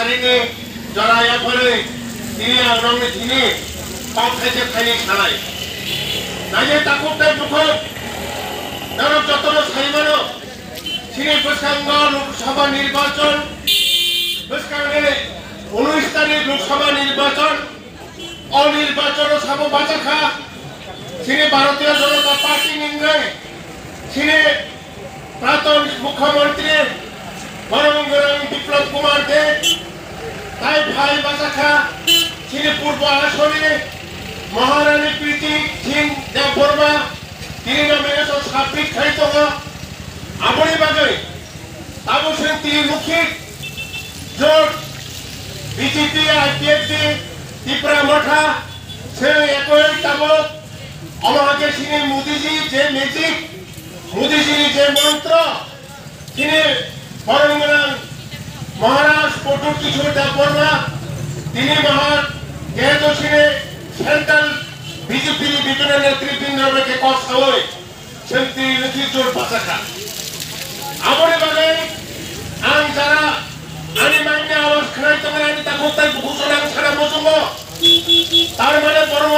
हारिनि जरायाफोरै दिनै आंनावनो दिनै पावखायसे खायनि सानाय नायजे ताकुबनाय दुखुब नाना যতন সাইমানো সিনে বসকাঙ্গ লোকসভা নির্বাচন বসকাঙ্গে 19 তারিখ লোকসভা নির্বাচন অনির্বাচন সব বাঁচাখা সিনে ভারতীয় জনতা পার্টি নিংরে সিনে প্রাক্তন মুখ্যমন্ত্রী বরমগরং বিপ্লব কুমার দেব তাই ভাই বাঁচাখা সিনে পূর্ব আসনে মহারানী প্রীতি সিং দেববর্মা তিনি নামে সার্বিক খাইত আমরি বাগে তাবো সেন ত্রিমুখী জোট বিজেপি আইপিএফটি ত্রিপুরা মঠা সে একই তাবো আমাকে সিনে মোদিজি যে ম্যাজিক মোদিজি যে মন্ত্র তিনি বরমগরং মহারাজ পটুর কিশোর দেববর্মা তিনি মহান যেহেতু সিনে সেন্ট্রাল বিজেপি বিভিন্ন নেতৃবৃন্দকে কষ্ট হয় সেন্তি নেতৃত্বর বাঁচাখা আমরে বাগে আং যারা আনি মাইনে আওয়াজ খানাই তোমার আনি তা কোথায় ঘোষণা ছাড়া বসব তার মানে বর্ম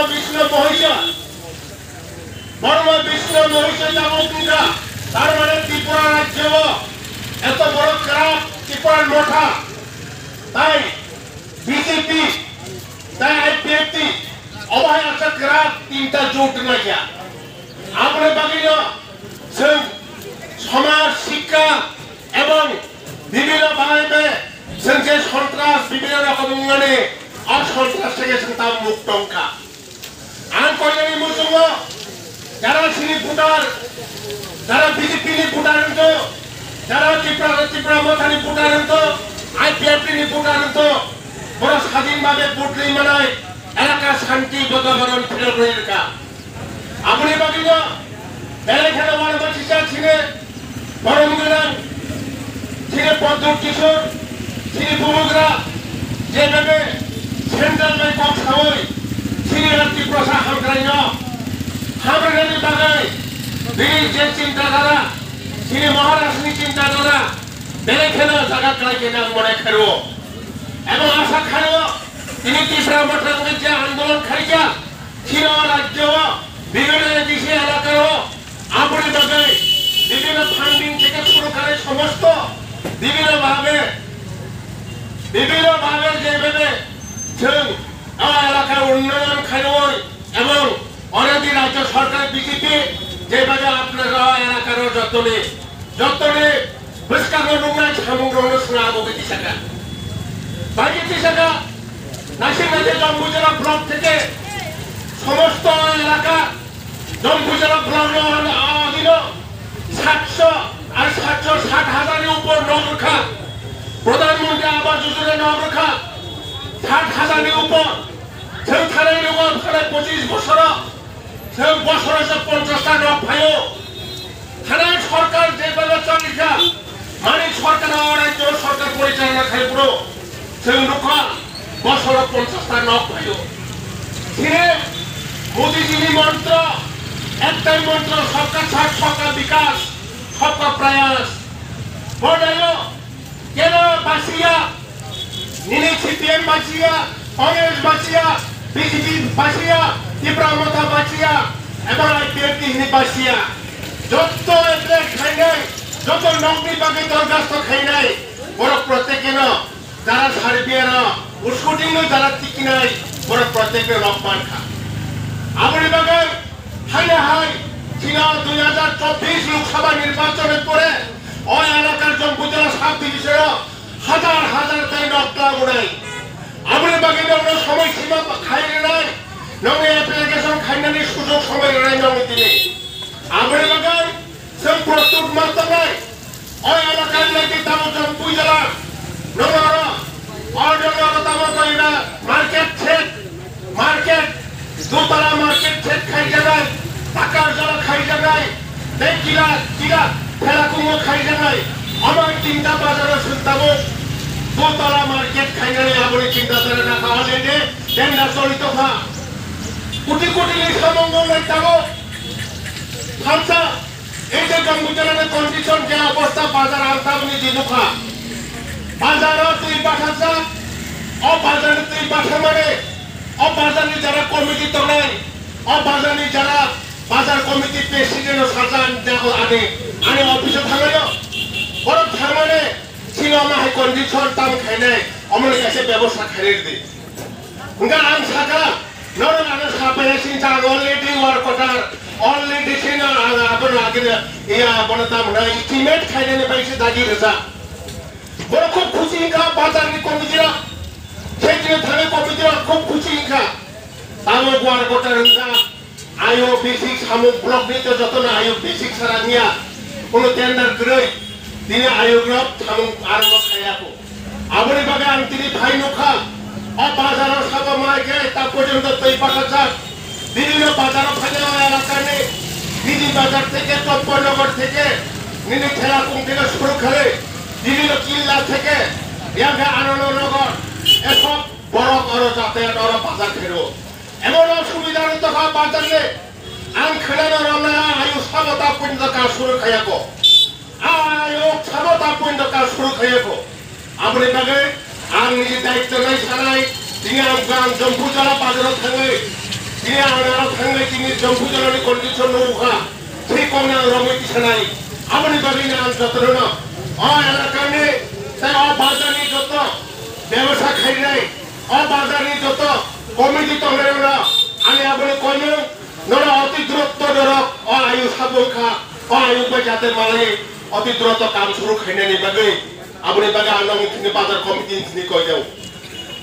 বিষ্ণু মহিষা যাবতীরা তার মানে ত্রিপুরা রাজ্য এত বড় খারাপ ত্রিপুরার মঠা তাই বিজেপি তাই আইপিএফটি অবাই আশা খারাপ তিনটা জোট নাইয়া আমরা বাগিল সমাজ শিক্ষা এবং বিভিন্ন ভাবে যে সন্ত্রাস বিভিন্ন রকম মানে অসন্ত্রাস থেকে তার মুক্তঙ্কা আন কয়নি মুসুম যারা সিনি ভোটার যারা বিজেপি নি ভোটার যারা ত্রিপুরা মথানি ভোটার আইপিএফটি নি ভোটার বড় স্বাধীনভাবে ভোট নেই মানায় এলাকা শান্তি বাতাবরণ ফিরে রয়েছে আপনি বাকিল বেড়ে খেলা বারবাচিকা ছিনে বরমগরং ছিনে পদ্মর কিশোর ছিনে বুমুগ্রা যেভাবে সেন্ট্রাল ব্যাংক অফ সাময় ছিনে রাত্রি প্রশাসন হামগ্রাইন হামগ্রানি বাগাই দিন যে চিন্তাধারা ছিনে মহারাষ্ট্রী চিন্তাধারা বেড়ে খেলা জায়গা কালাইকে নাম মনে খেলো এবং আশা খালো তিনি ত্রিপুরা মঠের যে আন্দোলন খাইছা ছিল রাজ্য বিভিন্ন দেশে এলাকার আপনি বাগে বিভিন্ন ফান্ডিং থেকে শুরু করে সমস্ত বিভিন্ন ভাবে যেভাবে এলাকার উন্নয়ন খাইল এবং অনেকদিন রাজ্য সরকার বিজেপি যেভাবে আপনারা এলাকার যতনে বসকাঙ্গ নোংরা সামগ্র অনুষ্ঠান আবগতি শাখা বাগিতি শাখা নাসিরগঞ্জে জম্বুজেলা ব্লক থেকে সমস্ত এলাকা জম্বুজেলা ব্লক অধীন 760,000 উপর নগরখা প্রধানমন্ত্রী আবাস যোজনা নগরখা 60,000 উপর সেখানে 25 বছর বছরে 50টা নখ ভাই থানায় সরকার যেভাবে চলিকা মানে সরকার রাজ্য সরকার পরিচালনা খাই পুরো সেই নখা বছর 50টা নখ ভাই মোদীজির মন্ত্র একটাই মন্ত্র সবকা সাথ সবকা বিকাশ সবকা প্রয়াস বড়াইলো কেন বাসিয়া নিনি সিপিএম বাসিয়া কংগ্রেস বাসিয়া বিজেপি বাসিয়া ত্রিপুরা মথা বাসিয়া এবং আইপিএফটি বাসিয়া যত এপ্লেট খাই নাই যত নকরি বাকি দরখাস্ত খাই নাই বড় প্রত্যেকে যারা সার্বিয়ার উস্কুটিং যারা টিকি নাই বড় প্রত্যেকে রকমান খা আপনি বাগে হাই ছিল 2024 লোকসভা নির্বাচনের পরে ওই এলাকার জম্বুজেলা সাব ডিভিশন হাজার তাই নকলা উড়াই আপনি বাগে সময় সীমা খাইলে নাই নগে অ্যাপ্লিকেশন খাইনানি সুযোগ সময় নাই নগে দিনে আপনি বাগে সব প্রস্তুত মাত্র নাই ওই এলাকার নাকি তাম জম্বুজেলা নগর অর্ডার তাম কইরা মার্কেট দোতলা মার্কেট ছেদ খাই জায়গায় টাকার জল খাই জায়গায় কিরা ফেলা কুমো খাই জায়গায় আমার চিন্তা বাজারে শুনতাম দোতলা মার্কেট খাই জানে আপনি চিন্তা করে না খাওয়ালে টেন্ডা চলিত খা কোটি সমঙ্গল লাইতাম খামসা এই যে জম্বুজেলার কন্ডিশন যে অবস্থা বাজার আনতাম নি দিনু খা বাজার তুই পাঠাচ্ছা কমিটি তলাই বাজারনি যারা বাজার কমিটি প্রেসিডেন্ট সাজান দেখো আনে অফিসে থামাইও বড় থামানে সিনেমা হাই কন্ডিশন তাম খাইনাই অমন কাছে ব্যবস্থা খাইরে দি হুঙ্গা আং সাকা নরম আনে সাপায় সিনটা অলরেডি ওয়ার্কার অলরেডি সিনা আপন আগে ইয়া বনতাম না ইস্টিমেট খাইনে পাইছে দাগি রেজা বড় খুব খুশি ইনকা বাজারনি কমিটিরা সেই যে থানে কমিটিরা খুব খুশি ইনকা তাও ওয়ার্কার ইনকা আয়ো বেসিক সামুক ব্লক নিতে যত না আয়ো বেসিক সারা নিয়া কোনো টেন্ডার করে তিনি আয়োগ্রহ সামুক আরম্ভ খাইয়াকো আবরি বাগে আমি তিনি ভাই নখা বাজার সব মাইকে তা পর্যন্ত তৈ পাঠা যাক বিভিন্ন বাজার ফাইলে এলাকা নেই দিদি বাজার থেকে চম্পনগর থেকে নিনি ঠেলাকুম থেকে শুরু করে বিভিন্ন কিল্লা থেকে ইয়াকে আনন্দনগর এসব বড় বড় যাতায়াত বড় বাজার ফেরো এমন অসুবিধার তখন বাজারে আং খেলানো রান্না আয়ু সাবতা পর্যন্ত কাজ শুরু খাইয়াকো আয়ু সাবতা পর্যন্ত কাজ শুরু খাইয়াকো আপনি বাগে আং নিজে দায়িত্ব নাই সানাই তিনি আম জম্পু জলা বাজারত থাঙ্গে তিনি আনারা থাঙ্গে তিনি জম্পু জলানি কন্ডিশন নৌকা সেই কমে রমতি সানাই আপনি বাগে আম যত্ন না এলাকা নেই তাই বাজারে যত ব্যবসা খাই নাই বাজারে যত কমিটি তলে না আমি আপনি কইনো নরা অতি দূরত্ব ধরক আয়ু সাবখা আয়ু যাতে মানে অতি দূরত্ব কাম শুরু খাইনে নিবাগে আপনি বাগে আনন্দ তিনি বাজার কমিটি তিনি কই যাও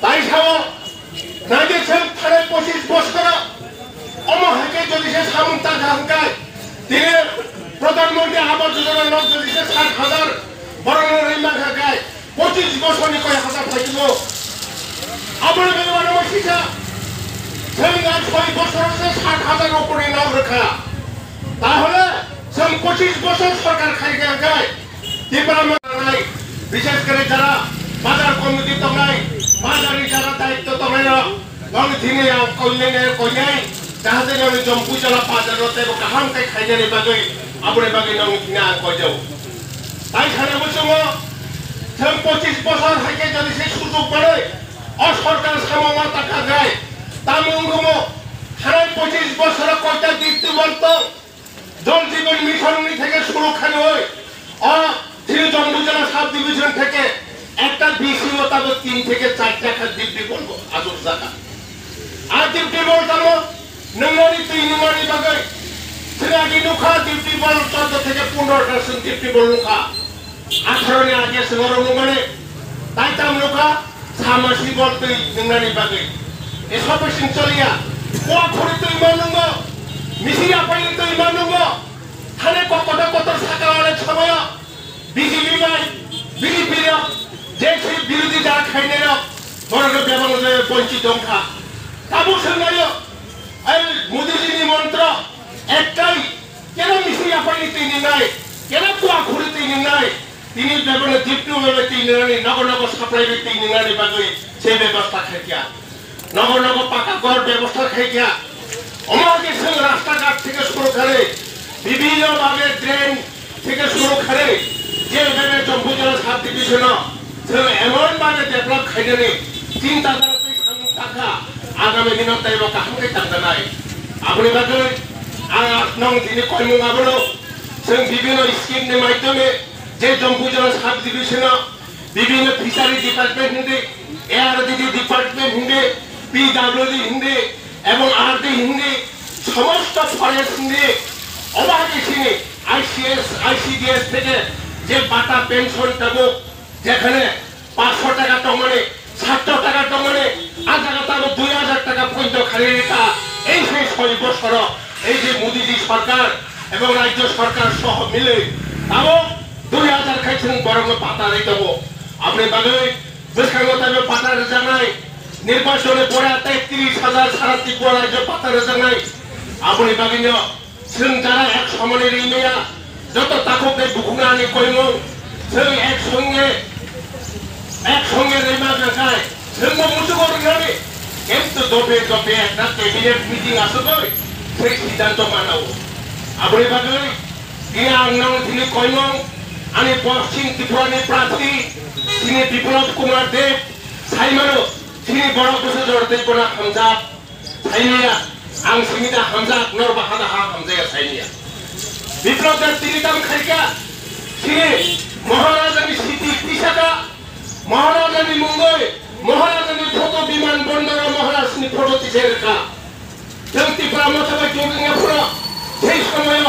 তাই সাব নাইতে সেন থানে 25 বছর অমহাকে যদি সে সামন্তা ঢাকায় তিনি প্রধানমন্ত্রী আবাস যোজনার লোক যদি সে 60,000 বড় রিমা ঢাকায় 25 বছর নি কয় হাজার থাকিব আপনি বাগে মানে শিখা সেন 6 বছর আছে 60,000 উপরে নাও রাখা তাহলে সেন 25 বছর সরকার খাই গায় ত্রিপুরা নাই বিশেষ করে যারা বাজার কমিটি তো নাই বাজারে যারা দায়িত্ব তো নাই রং দিনে কল্যাণের কইনাই যাহাতে আমি জম্পু জলা বাজারতে কাহাম কাই খাইনে বাগে আপনি বাগে নং কিনা কই যাও তাই খানে বলছো সেন 25 বছর থেকে যদি সেই সুযোগ পারে সরকার সামমা টাকা দেয় তামুঙ্গম হারাই 25 বছর কয়টা দিতে বলতো জল জীবন মিশন থেকে শুরু খানে হয় তিনি জম্মু জেলা সাব ডিভিশন থেকে একটা বিসি মোতাবেক 3 থেকে 4 টাকা ডিপটি বলবো আদর জায়গা আর ডিপটি বলতাম নঙ্গনি তুই নুমানি বাগে সিরাগি নুখা ডিপটি বল 14 থেকে 15% ডিপটি বল নুখা 18 নে আগে সরো নুমানে তাই তাম নুখা সামাসি বল তুই নঙ্গনি বাগে এসব সিং চলিয়া কোয়া খড়ি তুই মানুঙ্গ মিসিয়া পাইলে তুই মানুঙ্গ থানে কত সাকালে সময় বিজেপি নাই বিজেপি যে সেই বিরোধী যারা খাইনে বড় ব্যবহার বঞ্চিত অংখা কাবু সঙ্গাই এই মোদীজির মন্ত্র একটাই কেন মিসিয়া পাইলে তুই নাই কেন কোয়া খড়ি তুই নাই তিনি ব্যবহার দীপ্ত ভাবে তুই নিরানি নগর নগর সাপ্লাই তুই নিরানি বাগে সেই ব্যবস্থা খাইয়া নগর নগর পাকা ঘর ব্যবস্থা খাইয়া আমাদের সঙ্গে রাস্তাঘাট থেকে শুরু করে বিভিন্ন ভাবে ট্রেন থেকে শুরু করে যেভাবে জম্মু জেলা সাব ডিভিশন এমন ভাবে ডেভেলপ খাইনে চিন্তাধারা তুই সামনে থাকা আগামী দিনত তাই কাহামকে টাকা নাই আপনি বাকে নং তিনি কইমুং আবলো जों বিভিন্ন স্কিমनि মাধ্যমে যে জম্মু জেলা সাব ডিভিশন বিভিন্ন ফিশারি ডিপার্টমেন্ট হিন্দে এআরডি ডিপার্টমেন্ট হিন্দে পিডব্লিউডি হিন্দে এবং আরডি হিন্দে সমস্ত ফরেস্ট হিন্দে অবাধে সিনে আইসিডিএস থেকে যে বাটা পেনশন দেবো যেখানে 500 টাকা টঙ্গনে 700 টাকা টঙ্গনে আর টাকা তারও 2000 টাকা পর্যন্ত খালি রেখা এই সেই 6 বছর এই যে মোদীজি সরকার এবং রাজ্য সরকার সহ মিলে তাও 2000 খাইছেন বরং পাতা রে দেবো আপনি বাগে বেশাঙ্গতাবে পাতা রে জানাই নির্বাচনে পড়ে 33,000 সারা ত্রিপুরা রাজ্য পাতা রে জানাই আপনি বাগিন जों যারা এক সমানে রিমেয়া যত তাককে বুকুনা আনি কইম जों একসঙ্গে রিমা দেখায় जोंबो মুসুক করনানি কিন্তু দবে একটা ক্যাবিনেট মিটিং আসবে সেই সিদ্ধান্ত মানাও আপনি বাগে ইয়া আংনাং তিনি কইম আমি পশ্চিম ত্রিপুরানি প্রার্থী তিনি বিপ্লব কুমার দেব সাইমানো তিনি বড় বছর জড়তে কোনা পাঞ্জাব साइनिया आं सिंगिदा हामजा नर बाहादा हा हामजाया साइनिया विप्लव दा तिरिताम खाइका सिनि महाराजानि सिटी पिसाका महाराजानि मुंगै महाराजानि फटो विमान बन्दर महाराजनि फटो तिसेरका जों त्रिपुरा मोसाबाय जोंनियाफोरा সেই সময়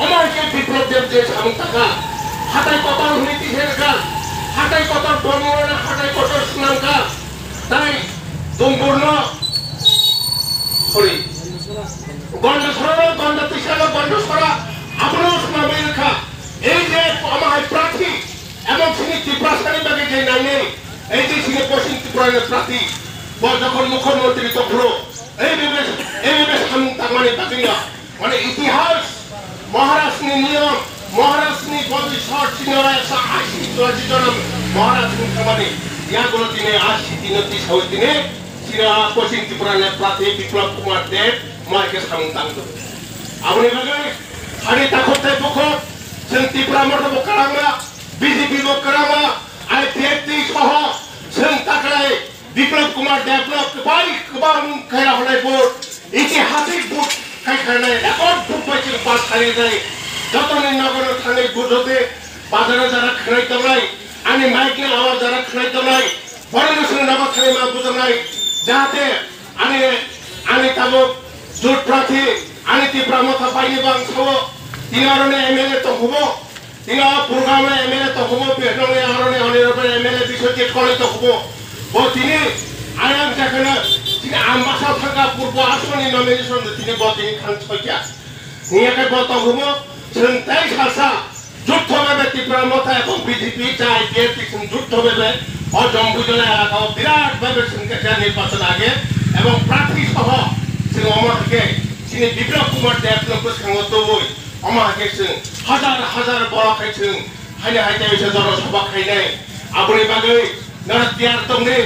আমাকে বিপ্লবদের যে সামতাকা হাতায় কতর হইতে তিसेरका হাতায় কতর বর্ণনা হাতায় কতর স্নানকা তাই সম্পূর্ণ সরি গন্ডসরা গন্ড তিসাকা গন্ডসরা আপনার শোনাবে লেখা এই যে আমার প্রার্থী এবং তিনি ত্রিপুরাসানি বাগে যে নাইনে এই যে তিনি পশ্চিম ত্রিপুরার প্রার্থী যখন মুখ্যমন্ত্রী তখন এই সামতামানি বাগিনা মানে ইতিহাস মহারাষ্ট্রনি নিয়ম মহারাষ্ট্রনি ভবিষ্যৎ চিনরা 180 জন মহারাষ্ট্রনি খামানি ইয়াগুলো তিনি 80 দিনতি সৌদিনে সিরা পশ্চিম ত্রিপুরার প্রার্থী বিপ্লব কুমার দেব মাকে সামতাং আপনি বাগে হাড়ি তাকতে পক্ষ जों त्रिपुरा मर्दब कालांगा बीजेपी बो कालांगा आईपीएफटी सह जों ताकलाय विप्लव कुमार देवनो गोबां खायला होनाय भोट ऐतिहासिक भोट खायखानाय रेकर्ड भोट बायदि पास खालामनाय जतनि नगर थांनाय भोटते बाजाराव जारा खानाय दंनाय आंनि माइकनि आवाज जारा खानाय दंनाय फरायनायनि नामा खानाय मा बुजानाय जाहाथे आंनि ताबो जुट प्रार्थी आंनि त्रिपुरा मथा बायनि बां सावो तिनारने एमएलए तो हबो तिना प्रोग्रामने एमएलए तो हबो बेहरने आरने अनिरने एमएलए बिसोजित कले तो हबो बो तिनी आयाम जाखना तिनी आम्बासा थांगा पूर्व आसनि नमिनेशन तिनी बो तिनी खानसया नियाके बो तो हबो जोंताय सासा जुट होबे त्रिपुरा मथा एवं बीजेपी जाय बिएपी जुट होबे अजम बुजला आगाव बिराट भाबे संख्या निर्वाचन आगे एवं प्रार्थी सह जों अमरके तिनी विप्लव कुमार देवनो गोसखांगतो अमाके जों हाजार हाजार बराखाय जों हायना हायनाय जन सभा खायनाय आबुनि बागै नर तियार दंनि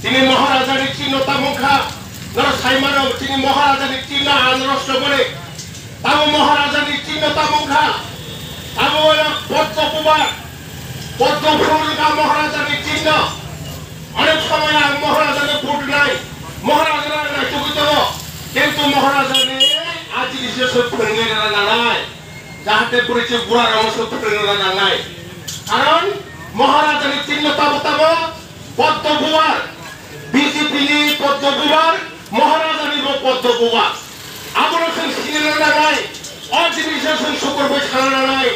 तिनि महाराजानि चिन्हता मुखा नर साइमानो तिनि महाराजानि चिन्ह आनरस्त बने ताबो महाराजानि चिन्हता मुखा ताबो पद्मफुलका महाराजानि चिन्ह अनेक समय आं महाराजानि भोट नाय महाराजानि नायथुगै दङ किन्तु महाराजानि आजिनिसो फोरोंगिरिरा नालाय जाहाथे परिचय बुरा रामसो फोरोंगिरिरा नालाय कारण महाराजानि चिन्हता बताबो पद्मफुवार बीजेपीनि पद्मफुवार महाराजानि पद्मफुवार आबोनो जों सिनायना नालाय आजिनिसो जों सुकुरबाय थाना नालाय